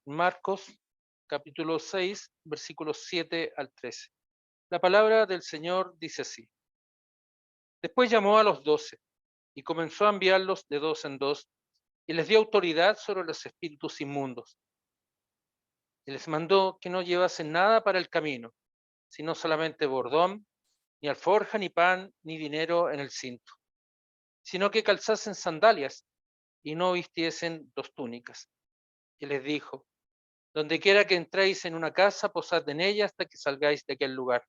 Marcos, capítulo 6, versículos 7 al 13. La palabra del Señor dice así. Después llamó a los 12 y comenzó a enviarlos de dos en dos y les dio autoridad sobre los espíritus inmundos. Y les mandó que no llevasen nada para el camino, sino solamente bordón, ni alforja, ni pan, ni dinero en el cinto, sino que calzasen sandalias y no vistiesen dos túnicas. Y les dijo, donde quiera que entréis en una casa, posad en ella hasta que salgáis de aquel lugar.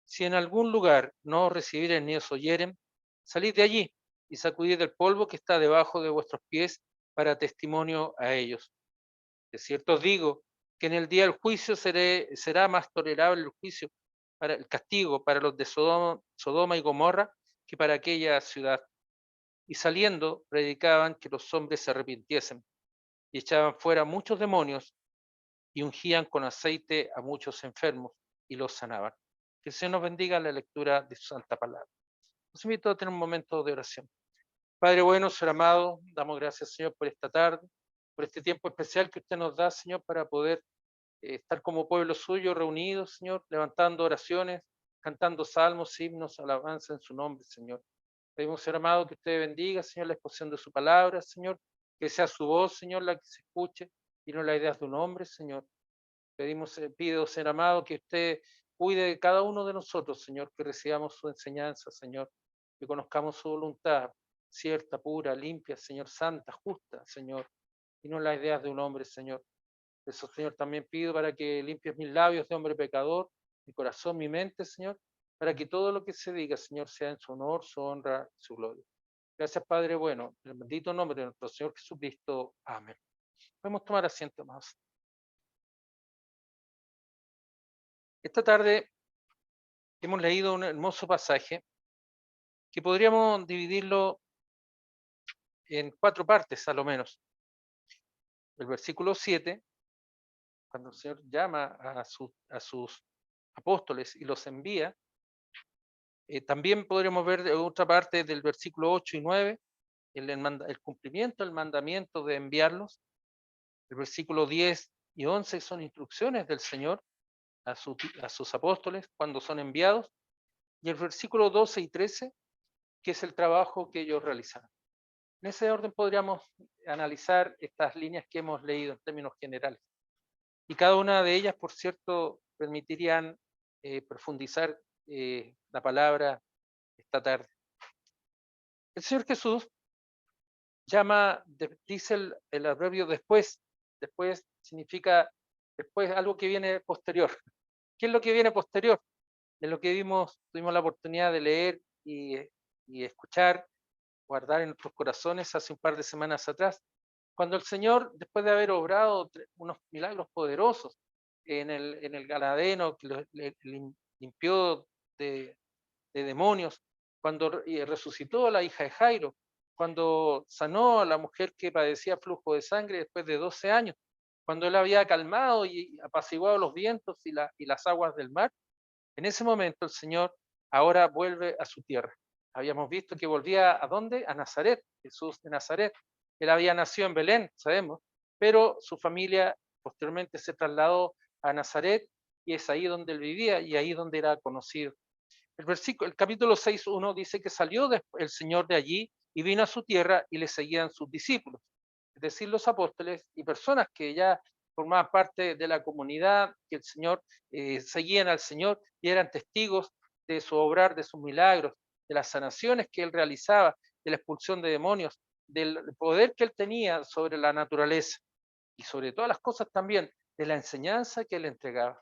Si en algún lugar no os recibieren ni os oyeren, salid de allí y sacudid el polvo que está debajo de vuestros pies para testimonio a ellos. De cierto os digo que en el día del juicio será más tolerable el juicio para el castigo para los de Sodoma y Gomorra que para aquella ciudad. Y saliendo, predicaban que los hombres se arrepintiesen y echaban fuera muchos demonios y ungían con aceite a muchos enfermos y los sanaban. Que el Señor nos bendiga la lectura de su santa palabra. Los invito a tener un momento de oración. Padre bueno, Señor amado, damos gracias, Señor, por esta tarde, por este tiempo especial que usted nos da, Señor, para poder estar como pueblo suyo reunidos, Señor, levantando oraciones, cantando salmos, himnos, alabanza en su nombre, Señor. Pedimos, Señor amado, que usted bendiga, Señor, la exposición de su palabra, Señor, que sea su voz, Señor, la que se escuche y no la idea de un hombre, Señor. Pedimos, pido, Señor amado, que usted cuide de cada uno de nosotros, Señor, que recibamos su enseñanza, Señor, que conozcamos su voluntad cierta, pura, limpia, Señor, santa, justa, Señor, y no las ideas de un hombre, Señor. Eso, Señor, también pido para que limpies mis labios de hombre pecador, mi corazón, mi mente, Señor, para que todo lo que se diga, Señor, sea en su honor, su honra y su gloria. Gracias, Padre bueno, en el bendito nombre de nuestro Señor Jesucristo. Amén. Podemos tomar asiento más. Esta tarde hemos leído un hermoso pasaje que podríamos dividirlo en cuatro partes, a lo menos. El versículo 7, cuando el Señor llama a sus apóstoles y los envía. También podremos ver de otra parte del versículo 8 y 9, el cumplimiento, el mandamiento de enviarlos. El versículo 10 y 11 son instrucciones del Señor a sus apóstoles cuando son enviados. Y el versículo 12 y 13, que es el trabajo que ellos realizaron. En ese orden podríamos analizar estas líneas que hemos leído en términos generales. Y cada una de ellas, por cierto, permitirían profundizar la palabra esta tarde. El Señor Jesús llama, dice el adverbio después. Después significa después algo que viene posterior. ¿Qué es lo que viene posterior? Es lo que tuvimos la oportunidad de leer y escuchar, guardar en nuestros corazones hace un par de semanas atrás, cuando el Señor, después de haber obrado unos milagros poderosos en el Galadeno, que le limpió de demonios, cuando resucitó a la hija de Jairo, cuando sanó a la mujer que padecía flujo de sangre después de 12 años, cuando él había calmado y apaciguado los vientos y las aguas del mar, en ese momento el Señor ahora vuelve a su tierra. Habíamos visto que volvía ¿a dónde? A Nazaret, Jesús de Nazaret. Él había nacido en Belén, sabemos, pero su familia posteriormente se trasladó a Nazaret y es ahí donde él vivía y ahí donde era conocido. El capítulo 6:1 dice que salió el Señor de allí y vino a su tierra y le seguían sus discípulos, es decir, los apóstoles y personas que ya formaban parte de la comunidad, que el Señor seguían al Señor y eran testigos de su obrar, de sus milagros, de las sanaciones que él realizaba, de la expulsión de demonios, del poder que él tenía sobre la naturaleza y sobre todas las cosas también de la enseñanza que él entregaba.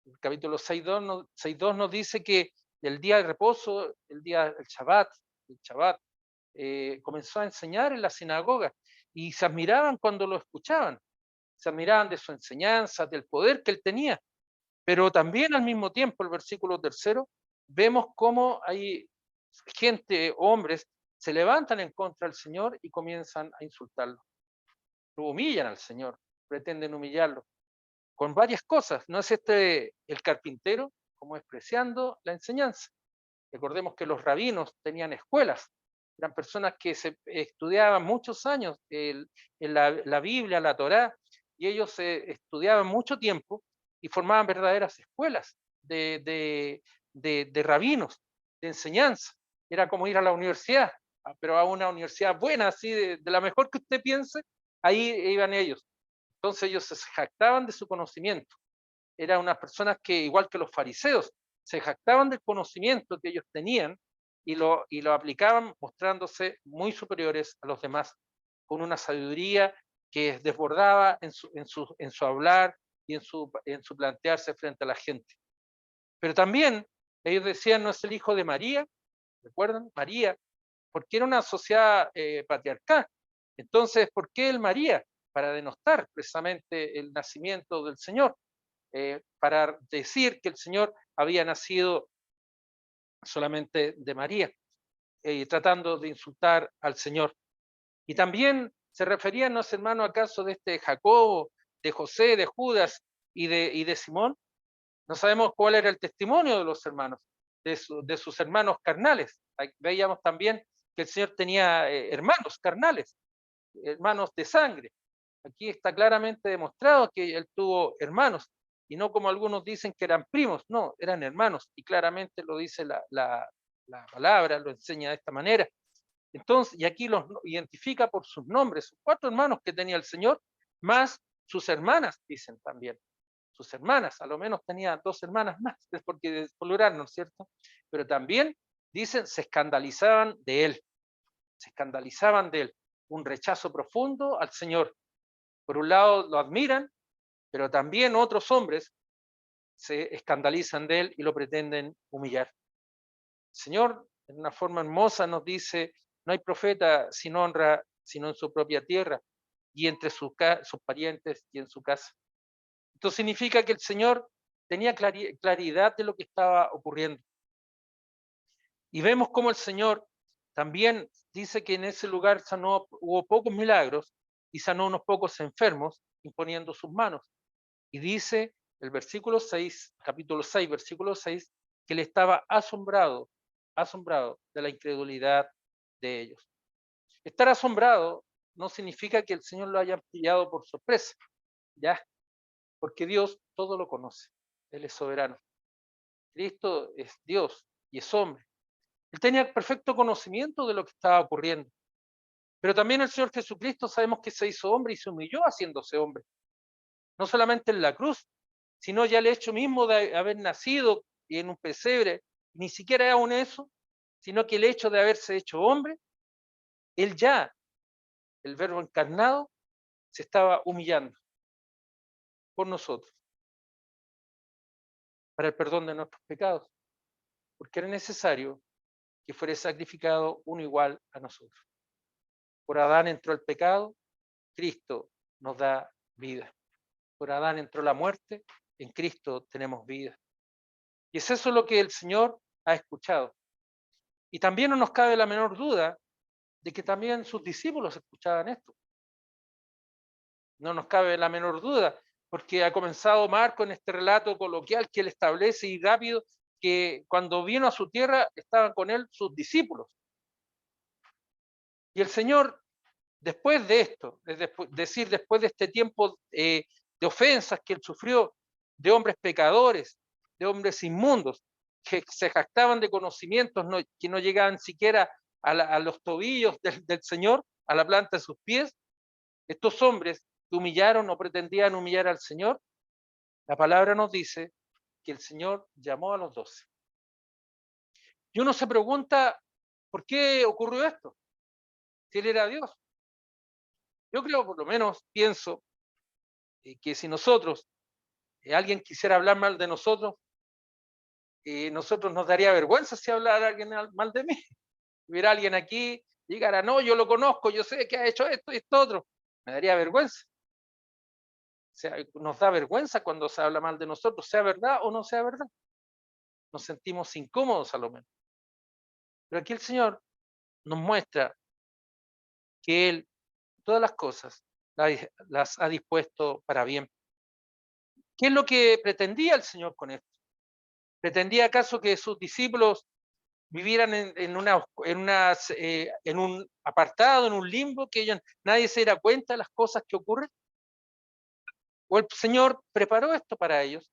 El capítulo 6:2 nos dice que el día de reposo, el Shabbat, comenzó a enseñar en la sinagoga y se admiraban cuando lo escuchaban, se admiraban de su enseñanza, del poder que él tenía, pero también al mismo tiempo, el versículo 3, vemos cómo hay gente, hombres, se levantan en contra del Señor y comienzan a insultarlo, lo humillan al Señor, pretenden humillarlo con varias cosas. ¿No es este el carpintero como despreciando la enseñanza? Recordemos que los rabinos tenían escuelas, eran personas que se estudiaban muchos años la Biblia, la Torá, y ellos estudiaban mucho tiempo y formaban verdaderas escuelas de rabinos, de enseñanza. Era como ir a la universidad, pero a una universidad buena, así de la mejor que usted piense, ahí iban ellos. Entonces ellos se jactaban de su conocimiento. Eran unas personas que, igual que los fariseos, se jactaban del conocimiento que ellos tenían y lo aplicaban mostrándose muy superiores a los demás, con una sabiduría que desbordaba en su hablar y en su plantearse frente a la gente. Pero también ellos decían, no es el hijo de María, ¿recuerdan? María, porque era una sociedad patriarcal. Entonces, ¿por qué el María? Para denostar precisamente el nacimiento del Señor, para decir que el Señor había nacido solamente de María, tratando de insultar al Señor. Y también se referían los hermanos acaso de este Jacobo, de José, de Judas y de Simón. No sabemos cuál era el testimonio de los hermanos, de sus hermanos carnales. Veíamos también que el Señor tenía hermanos carnales, hermanos de sangre. Aquí está claramente demostrado que él tuvo hermanos, y no como algunos dicen que eran primos, no, eran hermanos, y claramente lo dice la palabra, lo enseña de esta manera. Entonces, y aquí los identifica por sus nombres, sus 4 hermanos que tenía el Señor, más sus hermanas, dicen también. Sus hermanas, a lo menos tenía 2 hermanas más, es porque es plural, ¿no es cierto? Pero también, dicen, se escandalizaban de él, se escandalizaban de él, un rechazo profundo al Señor. Por un lado lo admiran, pero también otros hombres se escandalizan de él y lo pretenden humillar. El Señor, en una forma hermosa, nos dice, no hay profeta sin honra, sino en su propia tierra, y entre sus parientes y en su casa. Esto significa que el Señor tenía claridad de lo que estaba ocurriendo. Y vemos cómo el Señor también dice que en ese lugar hubo pocos milagros y sanó unos pocos enfermos imponiendo sus manos. Y dice el versículo 6, capítulo 6, versículo 6, que él estaba asombrado de la incredulidad de ellos. Estar asombrado no significa que el Señor lo haya pillado por sorpresa, ¿ya? Porque Dios todo lo conoce, Él es soberano. Cristo es Dios y es hombre. Él tenía perfecto conocimiento de lo que estaba ocurriendo. Pero también el Señor Jesucristo sabemos que se hizo hombre y se humilló haciéndose hombre. No solamente en la cruz, sino ya el hecho mismo de haber nacido en un pesebre, ni siquiera aún eso, sino que el hecho de haberse hecho hombre, él ya, el verbo encarnado, se estaba humillando por nosotros, para el perdón de nuestros pecados, porque era necesario que fuera sacrificado uno igual a nosotros. Por Adán entró el pecado, Cristo nos da vida. Por Adán entró la muerte, en Cristo tenemos vida. Y es eso lo que el Señor ha escuchado. Y también no nos cabe la menor duda de que también sus discípulos escuchaban esto. No nos cabe la menor duda, porque ha comenzado Marco en este relato coloquial que él establece y rápido, que cuando vino a su tierra estaban con él sus discípulos. Y el Señor, después de esto, es decir, después de este tiempo de ofensas que él sufrió, de hombres pecadores, de hombres inmundos, que se jactaban de conocimientos que no llegaban siquiera a los tobillos del Señor, a la planta de sus pies, estos hombres que humillaron o pretendían humillar al Señor, la palabra nos dice que el Señor llamó a los 12. Y uno se pregunta, ¿por qué ocurrió esto? Si él era Dios. Yo creo, por lo menos pienso, que si nosotros, alguien quisiera hablar mal de nosotros, nosotros nos daría vergüenza si hablara alguien mal de mí. Hubiera alguien aquí, llegara, no, yo lo conozco, yo sé que ha hecho esto y esto otro. Me daría vergüenza. O sea, nos da vergüenza cuando se habla mal de nosotros, sea verdad o no sea verdad. Nos sentimos incómodos a lo menos. Pero aquí el Señor nos muestra que Él todas las cosas las ha dispuesto para bien. ¿Qué es lo que pretendía el Señor con esto? ¿Pretendía acaso que sus discípulos vivieran en un apartado, en un limbo, que nadie se diera cuenta de las cosas que ocurren? o el Señor preparó esto para ellos.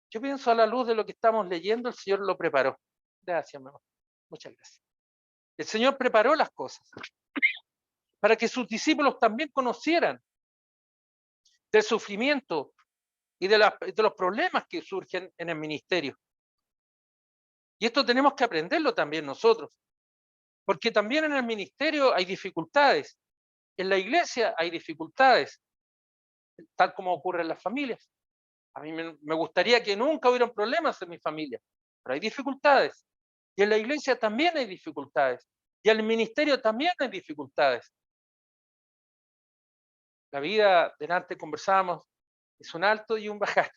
Yo pienso a la luz de lo que estamos leyendo, el Señor lo preparó. Gracias, mamá. Muchas gracias. El Señor preparó las cosas para que sus discípulos también conocieran del sufrimiento y de los problemas que surgen en el ministerio. Y esto tenemos que aprenderlo también nosotros, porque también en el ministerio hay dificultades, en la iglesia hay dificultades, tal como ocurre en las familias. A mí me gustaría que nunca hubieran problemas en mi familia, pero hay dificultades. Y en la iglesia también hay dificultades. Y en el ministerio también hay dificultades. La vida, delante conversábamos, es un alto y un bajar.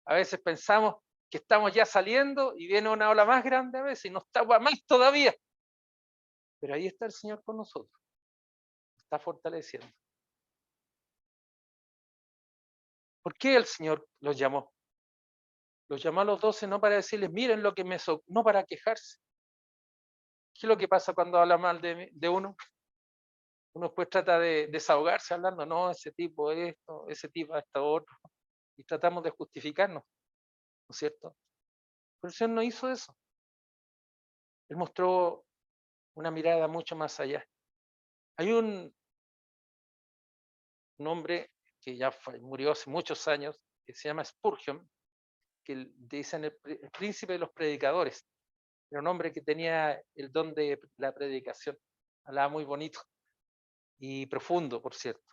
A veces pensamos que estamos ya saliendo y viene una ola más grande a veces y nos tapa más todavía. Pero ahí está el Señor con nosotros. Está fortaleciendo. ¿Por qué el Señor los llamó? Los llamó a los 12 no para decirles, miren lo que no para quejarse. ¿Qué es lo que pasa cuando habla mal de uno? Uno después trata de desahogarse hablando, no, ese tipo esto, ese tipo esto otro. Y tratamos de justificarnos, ¿no es cierto? Pero el Señor no hizo eso. Él mostró una mirada mucho más allá. Hay un hombre que ya murió hace muchos años, que se llama Spurgeon, que dicen el príncipe de los predicadores. Era un hombre que tenía el don de la predicación. Hablaba muy bonito y profundo, por cierto.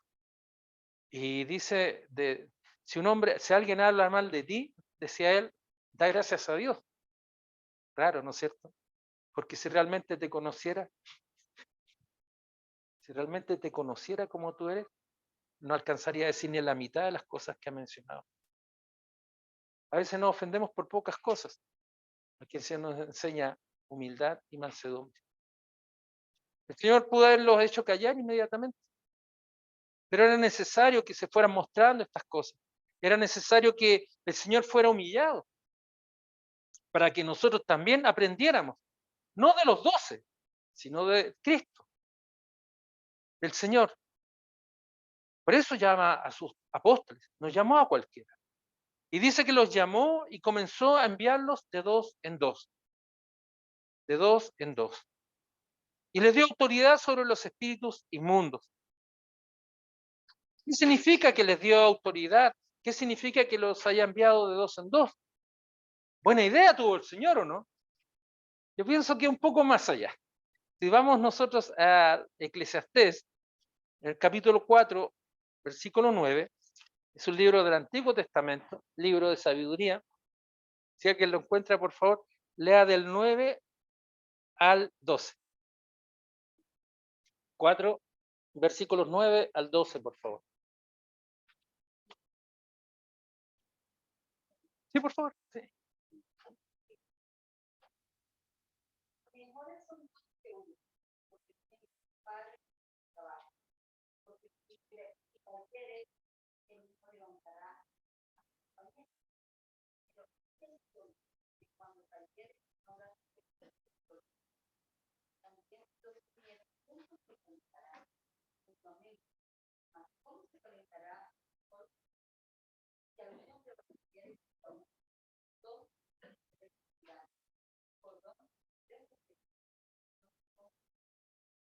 Y dice, si alguien habla mal de ti, decía él, da gracias a Dios. Claro, ¿no es cierto? Porque si realmente te conociera como tú eres, no alcanzaría a decir ni la mitad de las cosas que ha mencionado. A veces nos ofendemos por pocas cosas. Aquí el Señor nos enseña humildad y mansedumbre. El Señor pudo haberlos hecho callar inmediatamente, pero era necesario que se fueran mostrando estas cosas. Era necesario que el Señor fuera humillado para que nosotros también aprendiéramos, no de los 12, sino de Cristo, del Señor. Por eso llama a sus apóstoles, nos llamó a cualquiera. Y dice que los llamó y comenzó a enviarlos de dos en dos, de dos en dos. Y les dio autoridad sobre los espíritus inmundos. ¿Qué significa que les dio autoridad? ¿Qué significa que los haya enviado de dos en dos? Buena idea tuvo el Señor, ¿o no? Yo pienso que un poco más allá. Si vamos nosotros a Eclesiastés, en el capítulo 4, versículo 9, es un libro del Antiguo Testamento, libro de sabiduría. Si alguien lo encuentra, por favor, lea del 9 al 12. 4, versículos 9 al 12, por favor. Sí, por favor. Sí.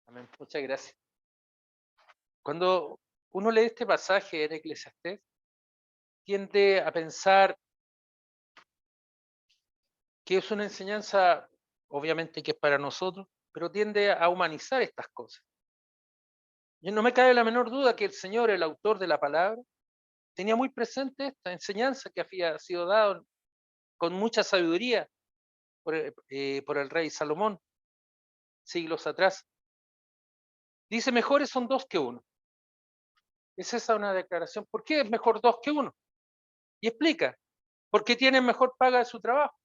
Amén. Muchas gracias. Cuando uno lee este pasaje en Eclesiastés, tiende a pensar que es una enseñanza, obviamente que es para nosotros, pero tiende a humanizar estas cosas. Y no me cabe la menor duda que el Señor, el autor de la palabra, tenía muy presente esta enseñanza que había sido dada con mucha sabiduría por el rey Salomón, siglos atrás. Dice, mejores son dos que uno. Es esa una declaración. ¿Por qué es mejor dos que uno? Y explica, ¿por qué tienen mejor paga de su trabajo?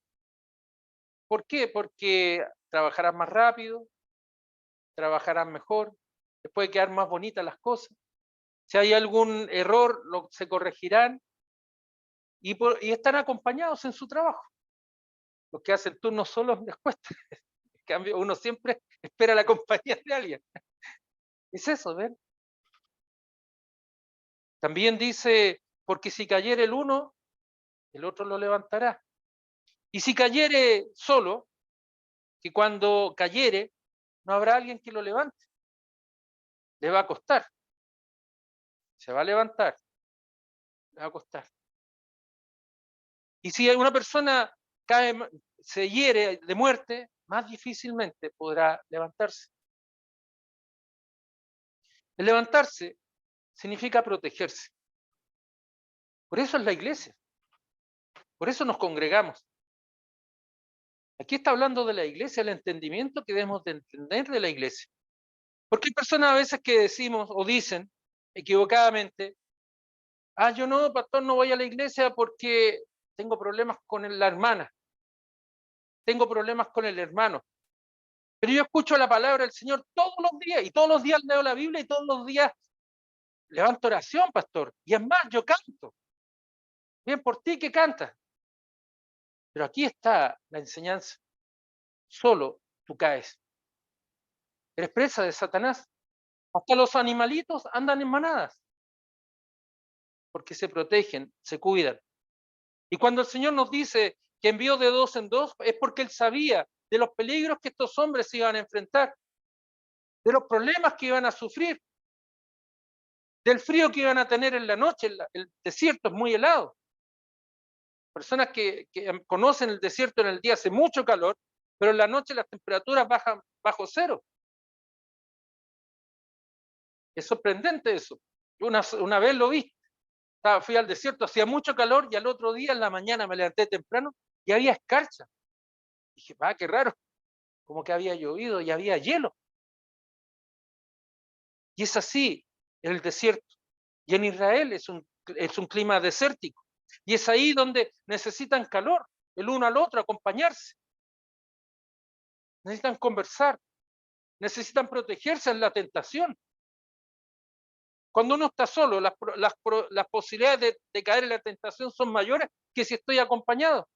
¿Por qué? Porque trabajarán más rápido, trabajarán mejor, les puede quedar más bonitas las cosas. Si hay algún error, se corregirán y están acompañados en su trabajo. Los que hacen turnos solos les cuesta. En cambio, uno siempre espera la compañía de alguien. Es eso, ¿ven? También dice, porque si cayere el uno, el otro lo levantará. Y si cayere solo, que cuando cayere, no habrá alguien que lo levante. Le va a costar. Se va a levantar. Le va a costar. Y si una persona cae, se hiere de muerte, más difícilmente podrá levantarse. El levantarse significa protegerse. Por eso es la iglesia. Por eso nos congregamos. Aquí está hablando de la iglesia, el entendimiento que debemos de entender de la iglesia. Porque hay personas a veces que decimos o dicen equivocadamente, yo no, pastor, no voy a la iglesia porque tengo problemas con la hermana, tengo problemas con el hermano. Pero yo escucho la palabra del Señor todos los días y todos los días leo la Biblia y todos los días levanto oración, pastor. Y es más, yo canto. Bien por ti que cantas. Pero aquí está la enseñanza. Solo tú caes. Eres presa de Satanás. Hasta los animalitos andan en manadas. Porque se protegen, se cuidan. Y cuando el Señor nos dice que envió de dos en dos, es porque Él sabía de los peligros que estos hombres iban a enfrentar, de los problemas que iban a sufrir, del frío que iban a tener en la noche. El desierto es muy helado. Personas que conocen el desierto, en el día hace mucho calor, pero en la noche las temperaturas bajan bajo cero. Es sorprendente eso. Yo una vez lo vi. Fui al desierto, hacía mucho calor y al otro día en la mañana me levanté temprano y había escarcha. Dije, qué raro, como que había llovido y había hielo. Y es así en el desierto. Y en Israel es un clima desértico. Y es ahí donde necesitan calor, el uno al otro, acompañarse. Necesitan conversar, necesitan protegerse en la tentación. Cuando uno está solo, las posibilidades de caer en la tentación son mayores que si estoy acompañado.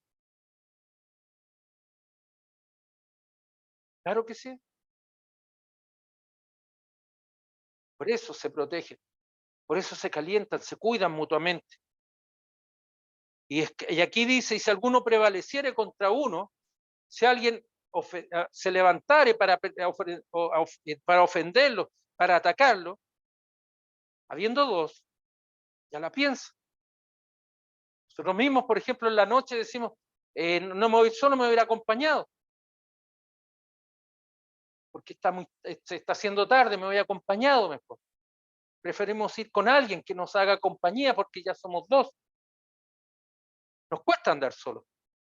Claro que sí. Por eso se protegen, por eso se calientan, se cuidan mutuamente. Y aquí dice, y si alguno prevaleciere contra uno, si alguien se levantare para ofenderlo, para atacarlo, habiendo dos, ya la piensa. Nosotros mismos, por ejemplo, en la noche decimos, no me voy solo, me voy a ir acompañado. Porque se está haciendo tarde, me voy acompañado mejor. Preferimos ir con alguien que nos haga compañía porque ya somos dos. Nos cuesta andar solos,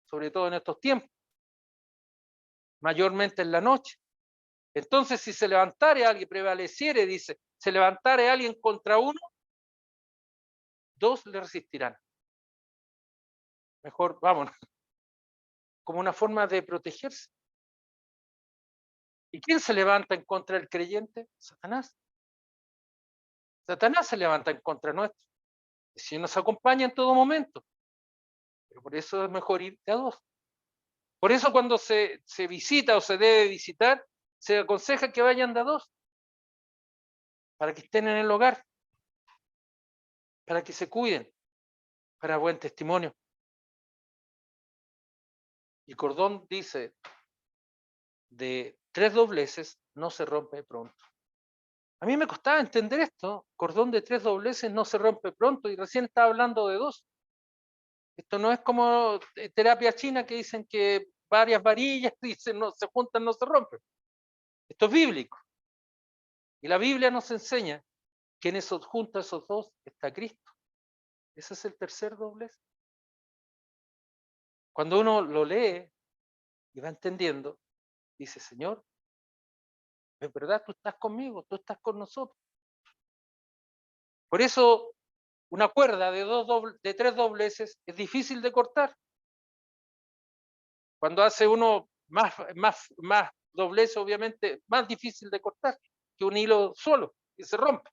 sobre todo en estos tiempos, mayormente en la noche. Entonces, si se levantare alguien, prevaleciere, dice, se levantare alguien contra uno, dos le resistirán. Mejor, vámonos, como una forma de protegerse. ¿Y quién se levanta en contra del creyente? Satanás. Satanás se levanta en contra nuestro. Y si nos acompaña en todo momento. Pero por eso es mejor ir de a dos. Por eso cuando se visita o se debe visitar, se aconseja que vayan de a dos. Para que estén en el hogar. Para que se cuiden. Para buen testimonio. Y Cordón dice, de 3 dobleces no se rompe pronto. A mí me costaba entender esto. Cordón de 3 dobleces no se rompe pronto y recién estaba hablando de 2. Esto no es como terapia china que dicen que varias varillas dicen no se juntan, no se rompen. Esto es bíblico. Y la Biblia nos enseña que en esos juntos esos dos está Cristo. Ese es el tercer doblez. Cuando uno lo lee y va entendiendo, dice, Señor, es verdad, tú estás conmigo, tú estás con nosotros. Por eso una cuerda de 3 dobleces es difícil de cortar. Cuando hace uno más doblez, obviamente, más difícil de cortar que un hilo solo, que se rompe.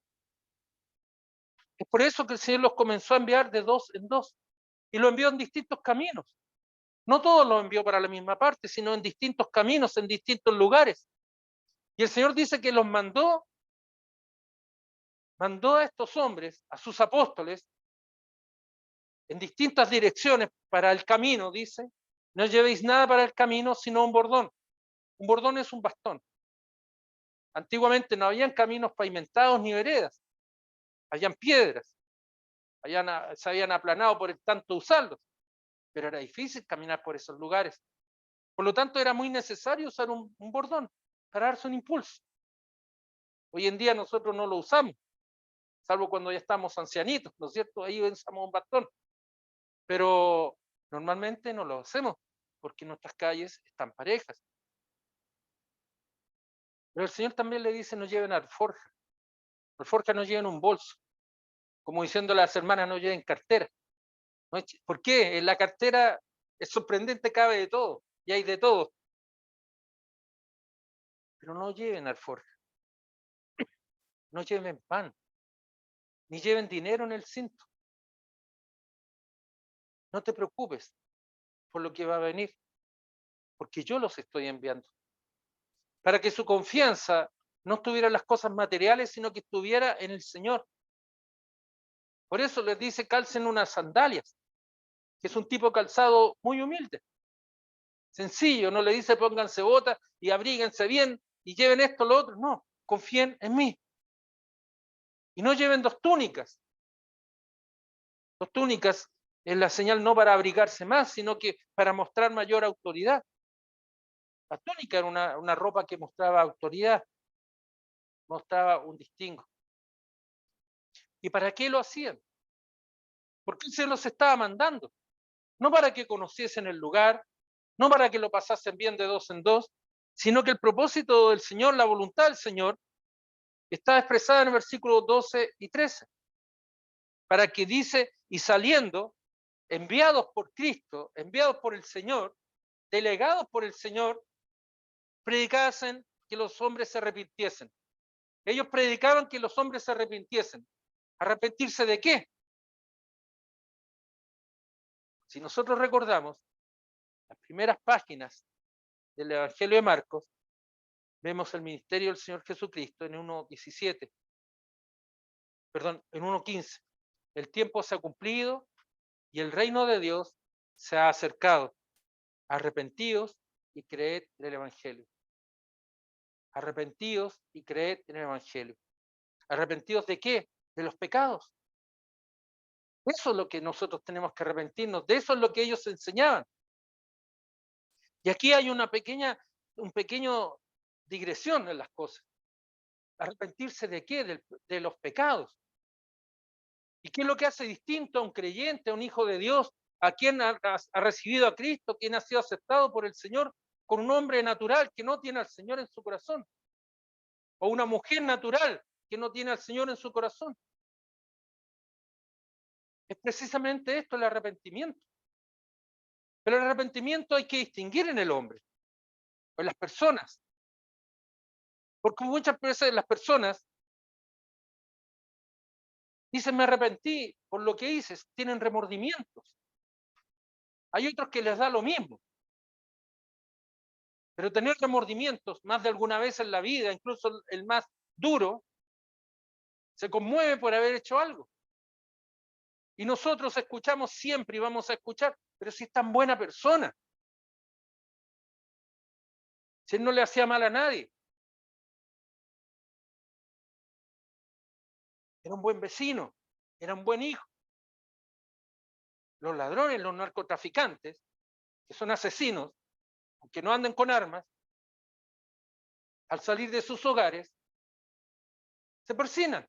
Es por eso que el Señor los comenzó a enviar de dos en dos y lo envió en distintos caminos. No todos los envió para la misma parte, sino en distintos caminos, en distintos lugares. Y el Señor dice que los mandó mandó a estos hombres, a sus apóstoles, en distintas direcciones para el camino, dice, no llevéis nada para el camino sino un bordón. Un bordón es un bastón. Antiguamente no habían caminos pavimentados ni veredas, habían piedras, se habían aplanado por el tanto usarlos, pero era difícil caminar por esos lugares. Por lo tanto, era muy necesario usar un bordón para darse un impulso. Hoy en día nosotros no lo usamos, salvo cuando ya estamos ancianitos, ¿no es cierto? Ahí usamos un bastón. Pero normalmente no lo hacemos porque nuestras calles están parejas. Pero el Señor también le dice, no lleven alforja. Alforja no lleven un bolso. Como diciendo a las hermanas, no lleven cartera. ¿Por qué? En la cartera es sorprendente, cabe de todo y hay de todo. Pero no lleven alforja. No lleven pan. Ni lleven dinero en el cinto. No te preocupes por lo que va a venir, porque yo los estoy enviando. Para que su confianza no estuviera en las cosas materiales, sino que estuviera en el Señor. Por eso les dice, calcen unas sandalias, que es un tipo de calzado muy humilde, sencillo. No le dice, pónganse botas y abríguense bien y lleven esto, lo otro. No, confíen en mí. Y no lleven dos túnicas. Dos túnicas es la señal no para abrigarse más, sino que para mostrar mayor autoridad. La túnica era una ropa que mostraba autoridad, mostraba un distingo. ¿Y para qué lo hacían? Porque él se los estaba mandando. No para que conociesen el lugar, no para que lo pasasen bien de dos en dos, sino que el propósito del Señor, la voluntad del Señor, está expresada en el versículo 12 y 13, para que dice, y saliendo, enviados por Cristo, enviados por el Señor, delegados por el Señor, predicasen que los hombres se arrepintiesen. Ellos predicaban que los hombres se arrepintiesen. ¿Arrepentirse de qué? Si nosotros recordamos las primeras páginas del Evangelio de Marcos, vemos el ministerio del Señor Jesucristo en 1:17, perdón, en 1:15. El tiempo se ha cumplido y el reino de Dios se ha acercado. Arrepentíos y creed en el Evangelio. Arrepentíos y creed en el Evangelio. ¿Arrepentidos de qué? De los pecados. Eso es lo que nosotros tenemos que arrepentirnos. De eso es lo que ellos enseñaban. Y aquí hay un pequeño digresión en las cosas. ¿Arrepentirse de qué? De los pecados. ¿Y qué es lo que hace distinto a un creyente, a un hijo de Dios, a quien ha recibido a Cristo, quien ha sido aceptado por el Señor, con un hombre natural que no tiene al Señor en su corazón? O una mujer natural que no tiene al Señor en su corazón. Es precisamente esto, el arrepentimiento. Pero el arrepentimiento hay que distinguir en el hombre, en las personas. Porque muchas veces las personas dicen, me arrepentí por lo que hice, tienen remordimientos. Hay otros que les da lo mismo. Pero tener remordimientos más de alguna vez en la vida, incluso el más duro, se conmueve por haber hecho algo. Y nosotros escuchamos siempre y vamos a escuchar, pero si es tan buena persona, si él no le hacía mal a nadie, era un buen vecino, era un buen hijo. Los ladrones, los narcotraficantes, que son asesinos, aunque no anden con armas, al salir de sus hogares, se persignan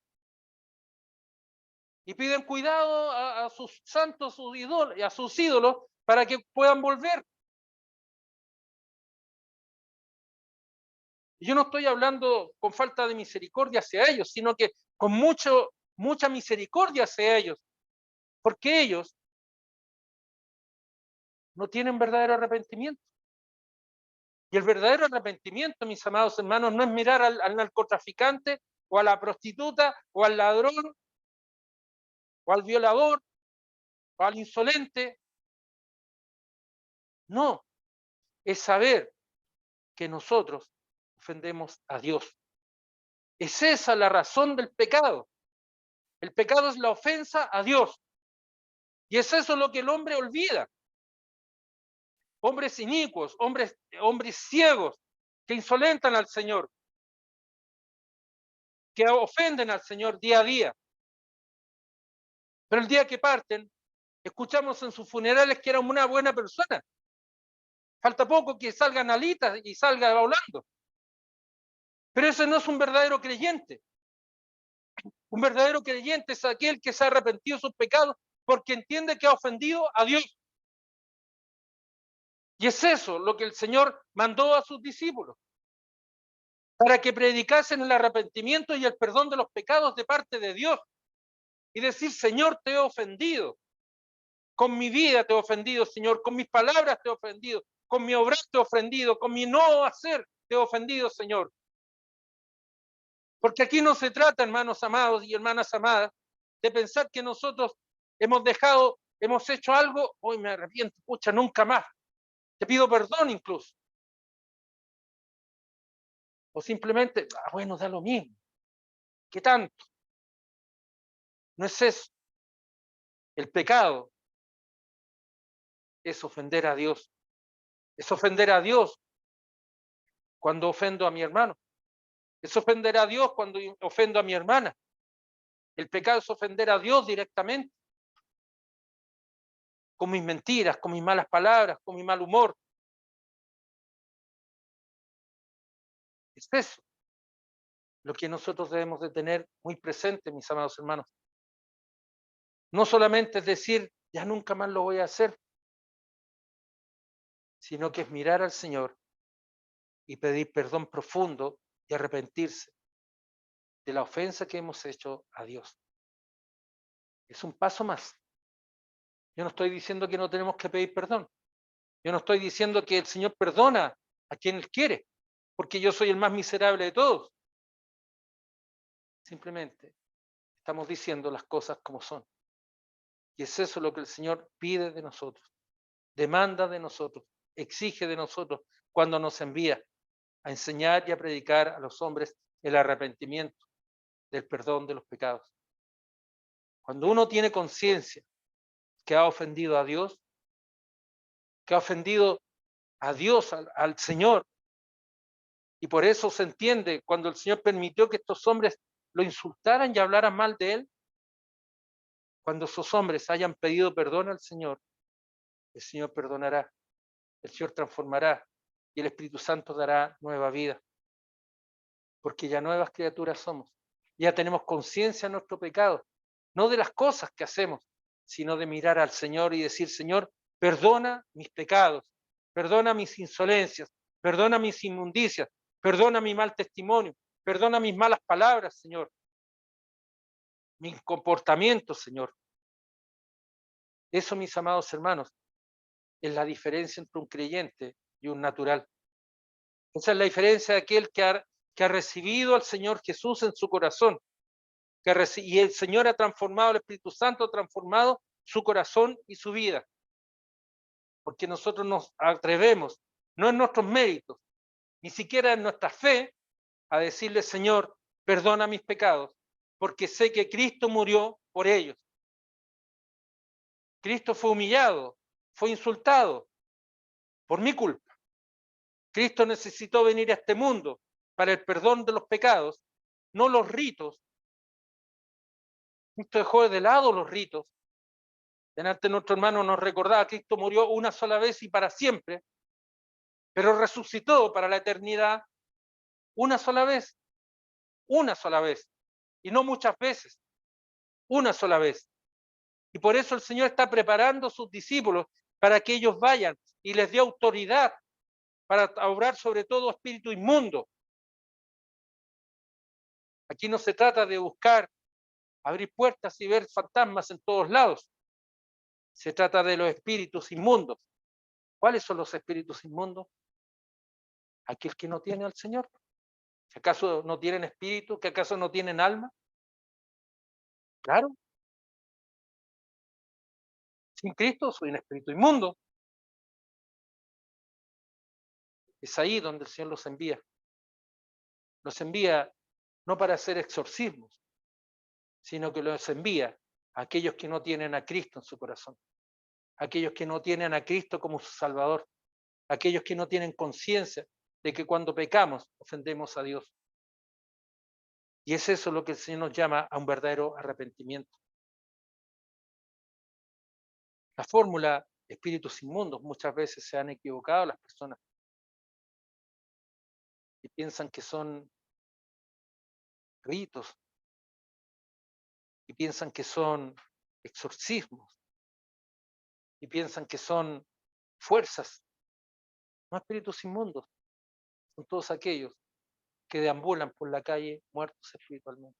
y piden cuidado a sus santos, a sus ídolos, para que puedan volver. Y yo no estoy hablando con falta de misericordia hacia ellos, sino que con mucha misericordia hacia ellos, porque ellos no tienen verdadero arrepentimiento. Y el verdadero arrepentimiento, mis amados hermanos, no es mirar al narcotraficante o a la prostituta o al ladrón o al violador o al insolente. No, es saber que nosotros ofendemos a Dios. Es esa la razón del pecado. El pecado es la ofensa a Dios. Y es eso lo que el hombre olvida. Hombres inicuos, hombres ciegos, que insolentan al Señor, que ofenden al Señor día a día. Pero el día que parten, escuchamos en sus funerales que era una buena persona. Falta poco que salgan alitas y salga volando. Pero ese no es un verdadero creyente. Un verdadero creyente es aquel que se ha arrepentido de sus pecados porque entiende que ha ofendido a Dios. Y es eso lo que el Señor mandó a sus discípulos, para que predicasen el arrepentimiento y el perdón de los pecados de parte de Dios. Y decir, Señor, te he ofendido. Con mi vida te he ofendido, Señor. Con mis palabras te he ofendido. Con mi obrar te he ofendido. Con mi no hacer te he ofendido, Señor. Porque aquí no se trata, hermanos amados y hermanas amadas, de pensar que nosotros hemos hecho algo, hoy me arrepiento, pucha, nunca más. Te pido perdón incluso. O simplemente, bueno, da lo mismo. ¿Qué tanto? No es eso. El pecado es ofender a Dios. Es ofender a Dios cuando ofendo a mi hermano. Es ofender a Dios cuando ofendo a mi hermana. El pecado es ofender a Dios directamente, con mis mentiras, con mis malas palabras, con mi mal humor. Es eso lo que nosotros debemos de tener muy presente, mis amados hermanos. No solamente es decir, ya nunca más lo voy a hacer, sino que es mirar al Señor y pedir perdón profundo y arrepentirse de la ofensa que hemos hecho a Dios. Es un paso más. Yo no estoy diciendo que no tenemos que pedir perdón. Yo no estoy diciendo que el Señor perdona a quien Él quiere, porque yo soy el más miserable de todos. Simplemente estamos diciendo las cosas como son. Y es eso lo que el Señor pide de nosotros, demanda de nosotros, exige de nosotros cuando nos envía a enseñar y a predicar a los hombres el arrepentimiento, del perdón de los pecados. Cuando uno tiene conciencia que ha ofendido a Dios, que ha ofendido a Dios, al Señor, y por eso se entiende cuando el Señor permitió que estos hombres lo insultaran y hablaran mal de él, cuando esos hombres hayan pedido perdón al Señor, el Señor perdonará, el Señor transformará y el Espíritu Santo dará nueva vida, porque ya nuevas criaturas somos. Ya tenemos conciencia de nuestro pecado, no de las cosas que hacemos, sino de mirar al Señor y decir, Señor, perdona mis pecados, perdona mis insolencias, perdona mis inmundicias, perdona mi mal testimonio, perdona mis malas palabras, Señor, mis comportamientos, Señor. Eso, mis amados hermanos, es la diferencia entre un creyente y un natural. Esa es la diferencia de aquel que ha recibido al Señor Jesús en su corazón, y el Señor ha transformado, el Espíritu Santo ha transformado su corazón y su vida, porque nosotros nos atrevemos, no en nuestros méritos, ni siquiera en nuestra fe, a decirle, Señor, perdona mis pecados, porque sé que Cristo murió por ellos. Cristo fue humillado, fue insultado por mi culpa. Cristo necesitó venir a este mundo para el perdón de los pecados, no los ritos. Cristo dejó de lado los ritos. Delante nuestro hermano nos recordaba que Cristo murió una sola vez y para siempre, pero resucitó para la eternidad una sola vez, y no muchas veces, una sola vez. Y por eso el Señor está preparando a sus discípulos para que ellos vayan y les dé autoridad para obrar sobre todo espíritu inmundo. Aquí no se trata de buscar abrir puertas y ver fantasmas en todos lados. Se trata de los espíritus inmundos. ¿Cuáles son los espíritus inmundos? Aquel que no tiene al Señor. ¿Que acaso no tienen espíritu? ¿Que acaso no tienen alma? Claro, sin Cristo soy un espíritu inmundo. Es ahí donde el Señor los envía. Los envía no para hacer exorcismos, sino que los envía a aquellos que no tienen a Cristo en su corazón, a aquellos que no tienen a Cristo como su Salvador, a aquellos que no tienen conciencia de que cuando pecamos ofendemos a Dios. Y es eso lo que el Señor nos llama a un verdadero arrepentimiento. La fórmula espíritus inmundos muchas veces se han equivocado las personas y piensan que son ritos y piensan que son exorcismos y piensan que son fuerzas. No, espíritus inmundos son todos aquellos que deambulan por la calle muertos espiritualmente.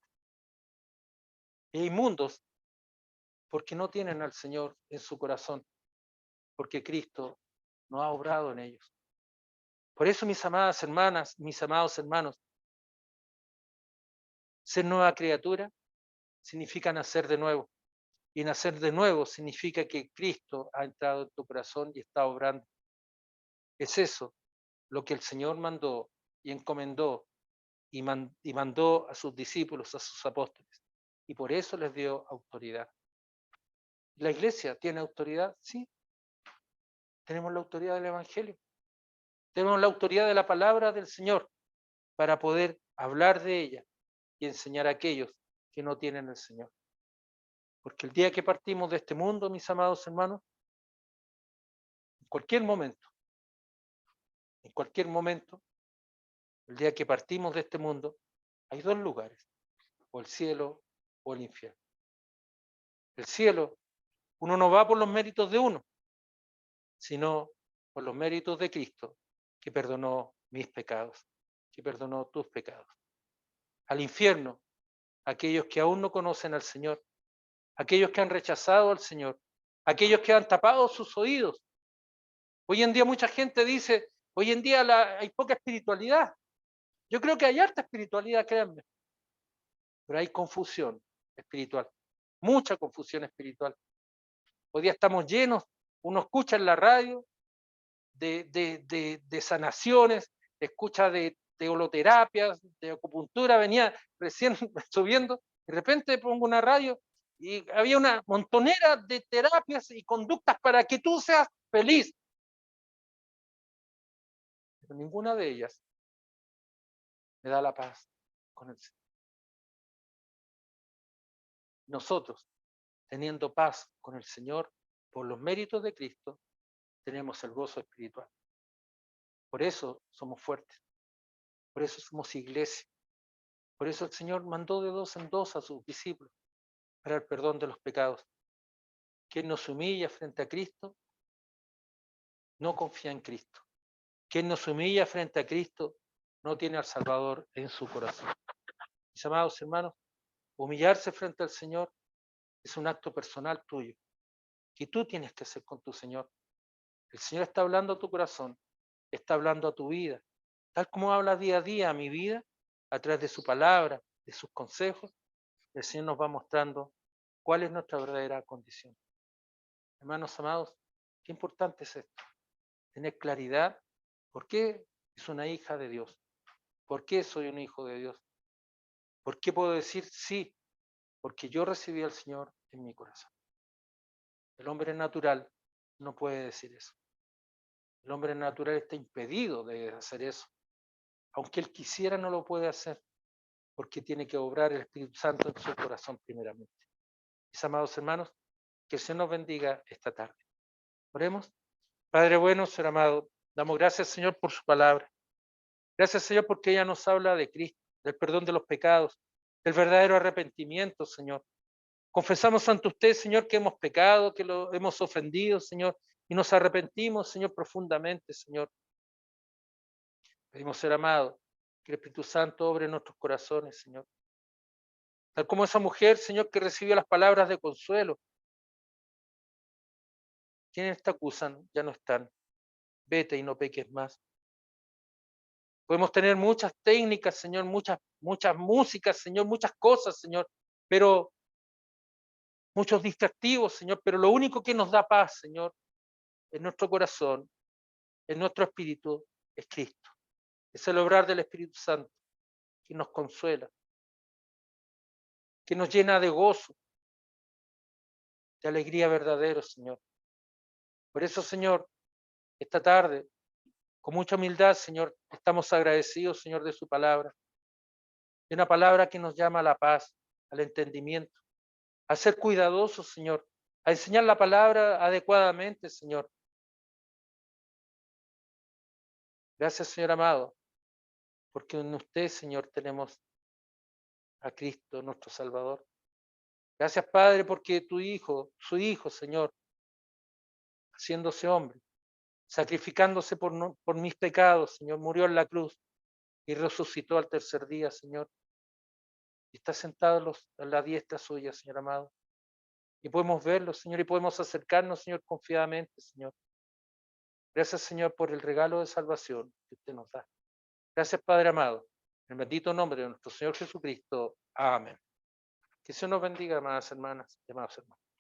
E inmundos porque no tienen al Señor en su corazón, porque Cristo no ha obrado en ellos. Por eso, mis amadas hermanas, mis amados hermanos, ser nueva criatura significa nacer de nuevo. Y nacer de nuevo significa que Cristo ha entrado en tu corazón y está obrando. Es eso lo que el Señor mandó y encomendó y mandó a sus discípulos, a sus apóstoles. Y por eso les dio autoridad. ¿La iglesia tiene autoridad? Sí. Tenemos la autoridad del Evangelio. Tenemos la autoridad de la palabra del Señor para poder hablar de ella y enseñar a aquellos que no tienen el Señor. Porque el día que partimos de este mundo, mis amados hermanos, en cualquier momento, el día que partimos de este mundo, hay dos lugares, o el cielo o el infierno. El cielo, uno no va por los méritos de uno, sino por los méritos de Cristo, que perdonó mis pecados, que perdonó tus pecados. Al infierno, aquellos que aún no conocen al Señor, aquellos que han rechazado al Señor, aquellos que han tapado sus oídos. Hoy en día mucha gente dice, hoy en día hay poca espiritualidad. Yo creo que hay harta espiritualidad, créanme, pero hay confusión espiritual, mucha confusión espiritual. Hoy día estamos llenos, uno escucha en la radio de sanaciones, escucha de holoterapias, de acupuntura, venía recién subiendo, de repente pongo una radio y había una montonera de terapias y conductas para que tú seas feliz. Pero ninguna de ellas me da la paz con el Señor. Nosotros, teniendo paz con el Señor, por los méritos de Cristo, tenemos el gozo espiritual. Por eso somos fuertes, por eso somos iglesia, por eso el Señor mandó de dos en dos a sus discípulos para el perdón de los pecados. Quien nos humilla frente a Cristo, no confía en Cristo. Quien nos humilla frente a Cristo, no tiene al Salvador en su corazón. Mis amados hermanos, humillarse frente al Señor es un acto personal tuyo, que tú tienes que hacer con tu Señor. El Señor está hablando a tu corazón, está hablando a tu vida, tal como habla día a día a mi vida, a través de su palabra, de sus consejos, el Señor nos va mostrando cuál es nuestra verdadera condición. Hermanos amados, qué importante es esto, tener claridad. ¿Por qué es una hija de Dios? ¿Por qué soy un hijo de Dios? ¿Por qué puedo decir sí? Porque yo recibí al Señor en mi corazón. El hombre natural no puede decir eso. El hombre natural está impedido de hacer eso. Aunque él quisiera, no lo puede hacer, porque tiene que obrar el Espíritu Santo en su corazón primeramente. Mis amados hermanos, que el Señor nos bendiga esta tarde. Oremos. Padre bueno, Señor amado, damos gracias, Señor, por su palabra. Gracias, Señor, porque ella nos habla de Cristo, del perdón de los pecados, del verdadero arrepentimiento, Señor. Confesamos ante usted, Señor, que hemos pecado, que lo hemos ofendido, Señor, y nos arrepentimos, Señor, profundamente, Señor. Pedimos, ser amado, que el Espíritu Santo obre en nuestros corazones, Señor. Tal como esa mujer, Señor, que recibió las palabras de consuelo. Quienes te acusan ya no están. Vete y no peques más. Podemos tener muchas técnicas, Señor, muchas músicas, Señor, muchas cosas, Señor, pero muchos distractivos, Señor, pero lo único que nos da paz, Señor, en nuestro corazón, en nuestro espíritu, es Cristo. Es el obrar del Espíritu Santo que nos consuela, que nos llena de gozo, de alegría verdadero, Señor. Por eso, Señor, esta tarde, con mucha humildad, Señor, estamos agradecidos, Señor, de su palabra, de una palabra que nos llama a la paz, al entendimiento, a ser cuidadosos, Señor, a enseñar la palabra adecuadamente, Señor. Gracias, Señor amado, porque en usted, Señor, tenemos a Cristo, nuestro Salvador. Gracias, Padre, porque tu Hijo, su Hijo, Señor, haciéndose hombre, sacrificándose por mis pecados, Señor, murió en la cruz y resucitó al tercer día, Señor. Y está sentado en la diestra suya, Señor amado. Y podemos verlo, Señor, y podemos acercarnos, Señor, confiadamente, Señor. Gracias, Señor, por el regalo de salvación que usted nos da. Gracias, Padre amado. En el bendito nombre de nuestro Señor Jesucristo. Amén. Que Dios nos bendiga, amadas hermanas y amados hermanos.